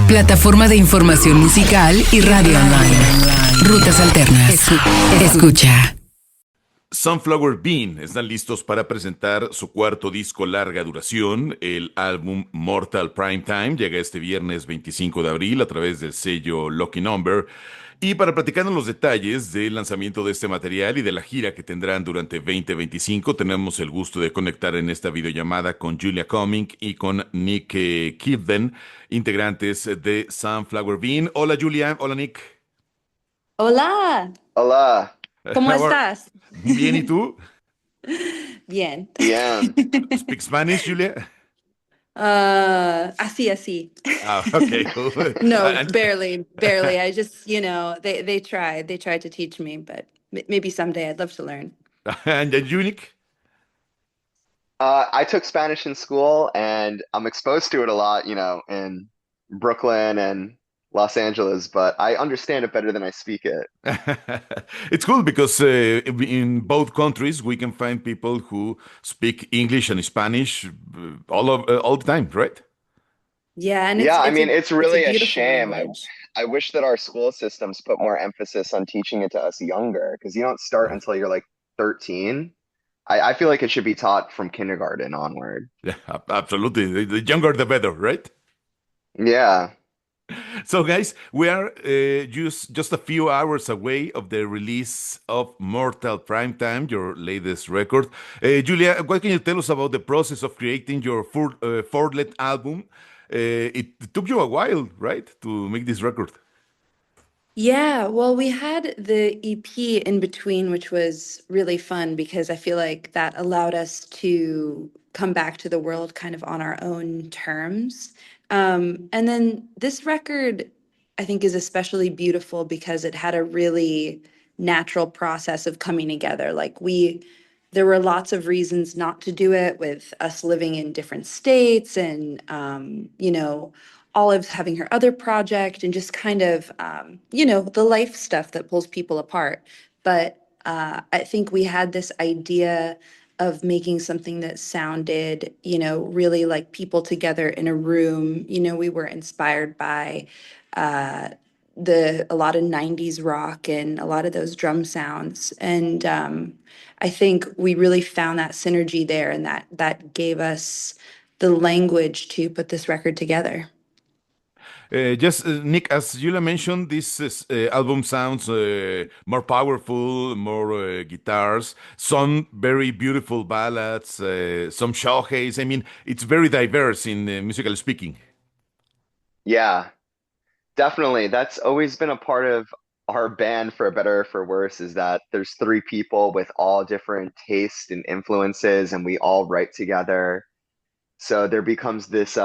Plataforma de información musical y radio online. Rutas Alternas. Escucha. Sunflower Bean están listos para presentar su cuarto disco larga duración. El álbum Mortal Primetime llega este viernes 25 de abril a través del sello Lucky Number. Y para platicarnos los detalles del lanzamiento de este material y de la gira que tendrán durante 2025, tenemos el gusto de conectar en esta videollamada con Julia Cumming y con Nick Kivlen, integrantes de Sunflower Bean. Hola Julia, hola Nick. Hola, Hola, ¿cómo How are- estás? Bien, ¿y tú? Bien. bien. Speak Spanish, Julia? Así. Ah, okay, cool. No, And- barely. I just, they tried to teach me, but maybe someday I'd love to learn. and you, Nick? I took Spanish in school and I'm exposed to it a lot, in Brooklyn and Los Angeles, but I understand it better than I speak it. It's cool because in both countries we can find people who speak English and Spanish all the time, right? Yeah, and Yeah, I mean, it's it's a really a beautiful shame. language. I wish that our school systems put more emphasis on teaching it to us younger because you don't start until you're like 13. I feel like it should be taught from kindergarten onward. Yeah, absolutely. The younger the better, right? Yeah. So, guys, we are just a few hours away of the release of Mortal Primetime, your latest record. Julia, what can you tell us about the process of creating your fourth album? It took you a while, right, to make this record? Yeah, well, we had the EP in between, which was really fun because I feel like that allowed us to come back to the world kind of on our own terms. And then this record, I think, is especially beautiful because it had a really natural process of coming together. There were lots of reasons not to do it with us living in different states and, Olive having her other project and just kind of, the life stuff that pulls people apart. But I think we had this idea of making something that sounded, really like people together in a room. We were inspired by uh, a lot of 90s rock and a lot of those drum sounds. And I think we really found that synergy there, and that gave us the language to put this record together. Just Nick, as Julia mentioned, this album sounds more powerful, more guitars, some very beautiful ballads, some shoegaze. I mean, it's very diverse in musical speaking. Yeah. Definitely. That's always been a part of our band, for better or for worse, is that there's three people with all different tastes and influences, and we all write together. So there becomes this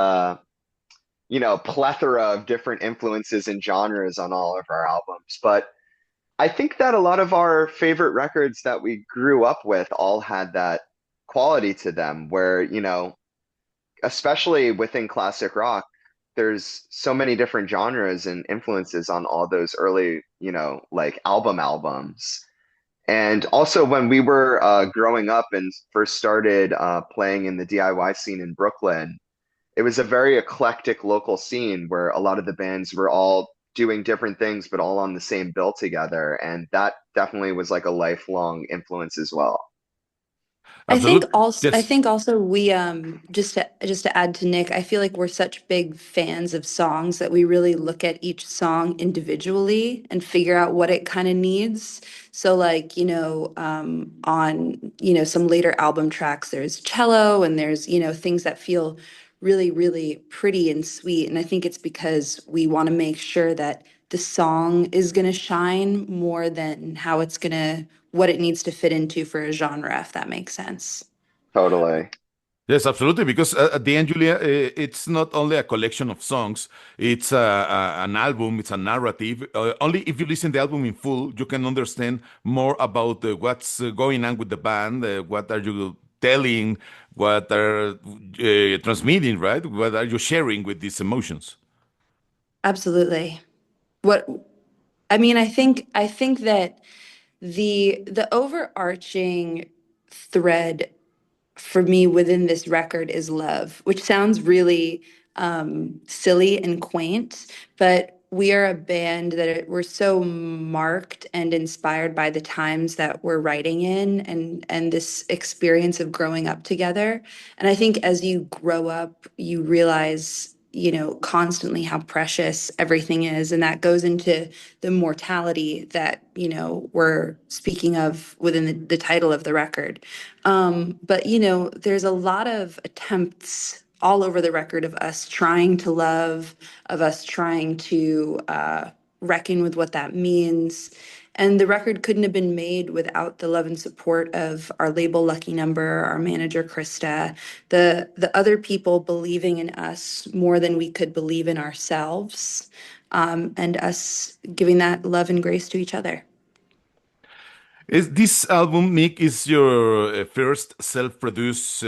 plethora of different influences and genres on all of our albums. But I think that a lot of our favorite records that we grew up with all had that quality to them where, especially within classic rock, there's so many different genres and influences on all those early, like albums. And also when we were growing up and first started playing in the DIY scene in Brooklyn, it was a very eclectic local scene where a lot of the bands were all doing different things, but all on the same bill together. And that definitely was like a lifelong influence as well. Absolutely. I Yes. think also we just to add to Nick, I feel like we're such big fans of songs that we really look at each song individually and figure out what it kind of needs. So like, on, some later album tracks, there's cello and there's, things that feel really, really pretty and sweet. And I think it's because we want to make sure that the song is going to shine more than what it needs to fit into for a genre, if that makes sense. Totally. Yes, absolutely. Because at the end, Julia, it's not only a collection of songs; it's an album. It's a narrative. Only if you listen to the album in full, you can understand more about what's going on with the band. What are you telling? What are transmitting? Right? What are you sharing with these emotions? Absolutely. What I think that the overarching thread for me within this record is love, which sounds really silly and quaint, but we are a band that we're so marked and inspired by the times that we're writing in and this experience of growing up together. And I think as you grow up, you realize, constantly how precious everything is. And that goes into the mortality that, we're speaking of within the title of the record. But there's a lot of attempts all over the record of us trying to love, of us trying to reckon with what that means. And the record couldn't have been made without the love and support of our label Lucky Number, our manager Krista, the other people believing in us more than we could believe in ourselves, and us giving that love and grace to each other. Is this album, Nick, is your first self-produced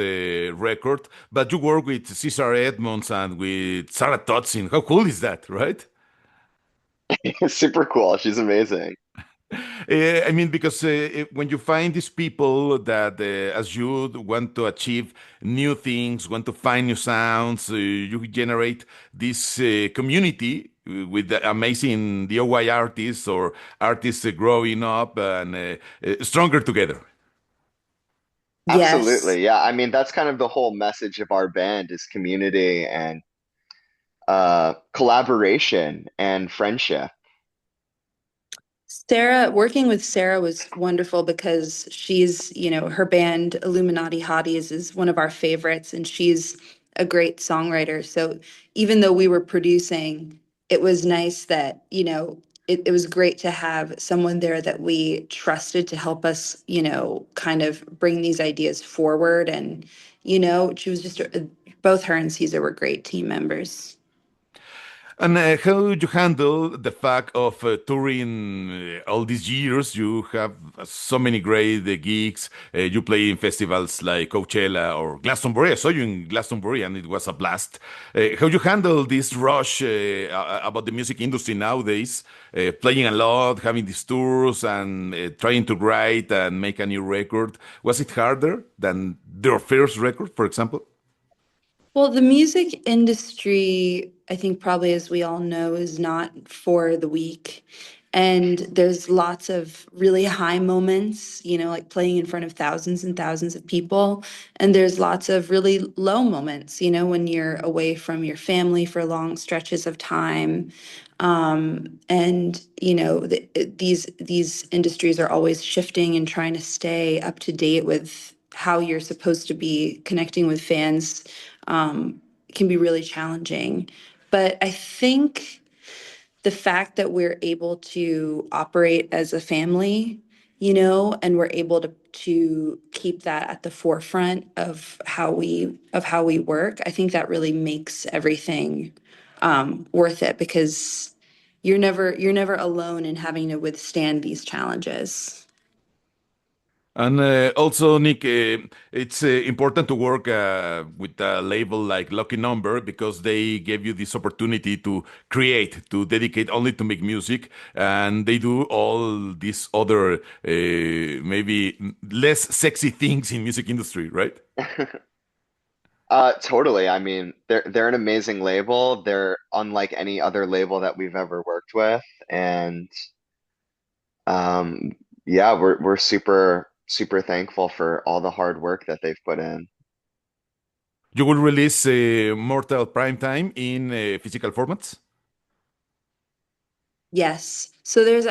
record, but you work with Cesar Edmonds and with Sarah Totsin. How cool is that, right? Super cool. She's amazing. I mean, because when you find these people that, as you want to achieve new things, want to find new sounds, you generate this community with the amazing DIY artists or artists growing up and stronger together. Yes. Absolutely. Yeah. I mean, that's kind of the whole message of our band is community and collaboration and friendship. Working with Sarah was wonderful because her band Illuminati Hotties is one of our favorites, and she's a great songwriter. So even though we were producing, it was nice that, it was great to have someone there that we trusted to help us, kind of bring these ideas forward. And, she was both her and Caesar were great team members. And how you handle the fact of touring all these years? You have so many great gigs. You play in festivals like Coachella or Glastonbury. I saw you in Glastonbury, and it was a blast. How you handle this rush about the music industry nowadays? Playing a lot, having these tours, and trying to write and make a new record. Was it harder than their first record, for example? Well, the music industry, I think probably as we all know, is not for the weak. And there's lots of really high moments, like playing in front of thousands and thousands of people. And there's lots of really low moments, when you're away from your family for long stretches of time. And these industries are always shifting and trying to stay up to date with how you're supposed to be connecting with fans, um, can be really challenging. But I think the fact that we're able to operate as a family, and we're able to keep that at the forefront of how we work, I think that really makes everything worth it because you're never alone in having to withstand these challenges. And also, Nick, it's important to work with a label like Lucky Number because they gave you this opportunity to create, to dedicate only to make music, and they do all these other maybe less sexy things in music industry, right? Totally. I mean, they're an amazing label. They're unlike any other label that we've ever worked with, and um, yeah, we're super thankful for all the hard work that they've put in. You will release Mortal Primetime in physical formats. Yes. So there's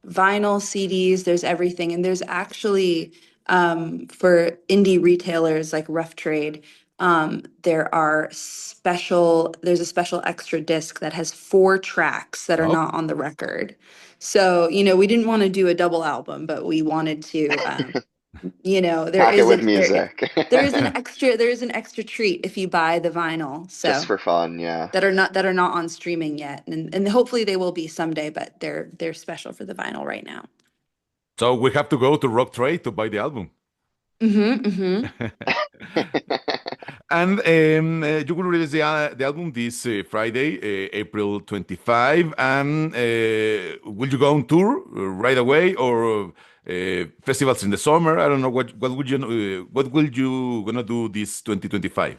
vinyl CDs, there's everything, and there's actually for indie retailers like Rough Trade, there's a special extra disc that has 4 tracks that are Oh, not on the record. So, we didn't want to do a double album, but we wanted to there Pack it is with an music. there is an extra treat if you buy the vinyl. Just So for fun, yeah. that are not on streaming yet, and hopefully they will be someday, but they're special for the vinyl right now. so we have to go to Rock Trade to buy the album. Mm-hmm. And you will release the album this Friday, April 25. And will you go on tour right away or festivals in the summer? I don't know what would you what will you gonna do this 2025?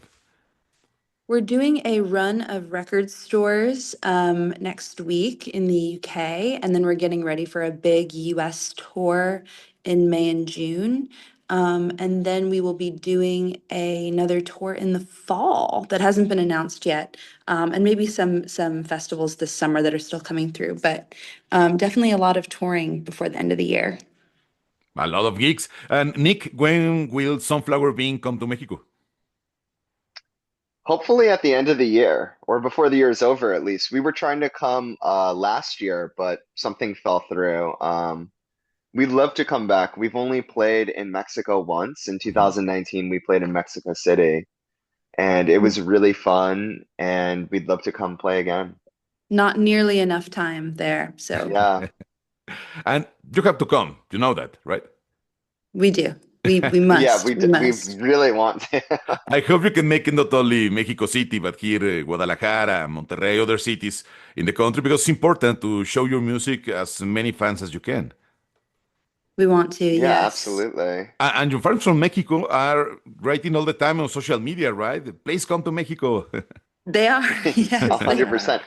We're doing a run of record stores next week in the UK, and then we're getting ready for a big US tour in May and June. And then we will be doing another tour in the fall that hasn't been announced yet, and maybe some festivals this summer that are still coming through, but definitely a lot of touring before the end of the year. A lot of gigs. And Nick, when will Sunflower Bean come to Mexico? Hopefully at the end of the year or before the year is over, at least. We were trying to come last year, but something fell through. We'd love to come back. We've only played in Mexico once. In 2019, we played in Mexico City, and it was really fun, and we'd love to come play again. Not nearly enough time there, so Yeah. And you have to come. You know that, right? we do. We Yeah, must. we We we must. really want to. I hope you can make it not only Mexico City, but here, Guadalajara, Monterrey, other cities in the country, because it's important to show your music as many fans as you can. We want to, Yeah, yes. absolutely. And your fans from Mexico are writing all the time on social media, right? Please come to Mexico. They are. Yes, they are. 100%.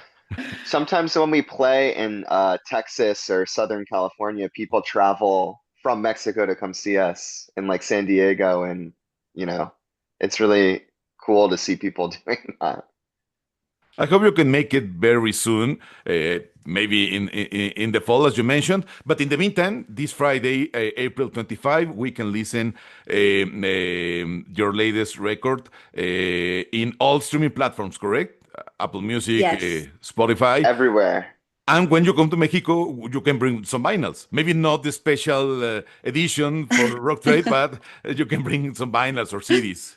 Sometimes when we play in Texas or Southern California, people travel from Mexico to come see us in like San Diego, and you know, it's really cool to see people doing that. I hope you can make it very soon, maybe in the fall, as you mentioned. But in the meantime, this Friday, April 25, we can listen your latest record in all streaming platforms, correct? Apple Music, Yes. Spotify. Everywhere. And when you come to Mexico, you can bring some vinyls. Maybe not the special edition for Rock Trade, but you can bring some vinyls or CDs.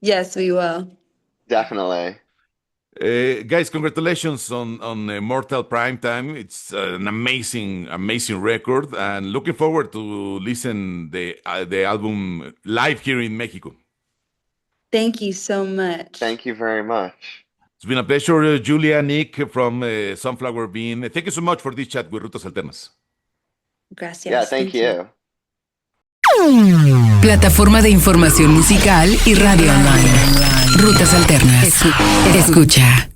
Yes, we will. Definitely. Guys, congratulations on Mortal Primetime. It's an amazing record, and looking forward to listen the album live here in Mexico. Thank you so much. Thank you very much. It's been a pleasure, Julia, Nick from Sunflower Bean. Thank you so much for this chat with Rutas Alternas. Gracias. Yeah, thank you. Plataforma de información musical y radio online. Rutas Alternas. Escucha.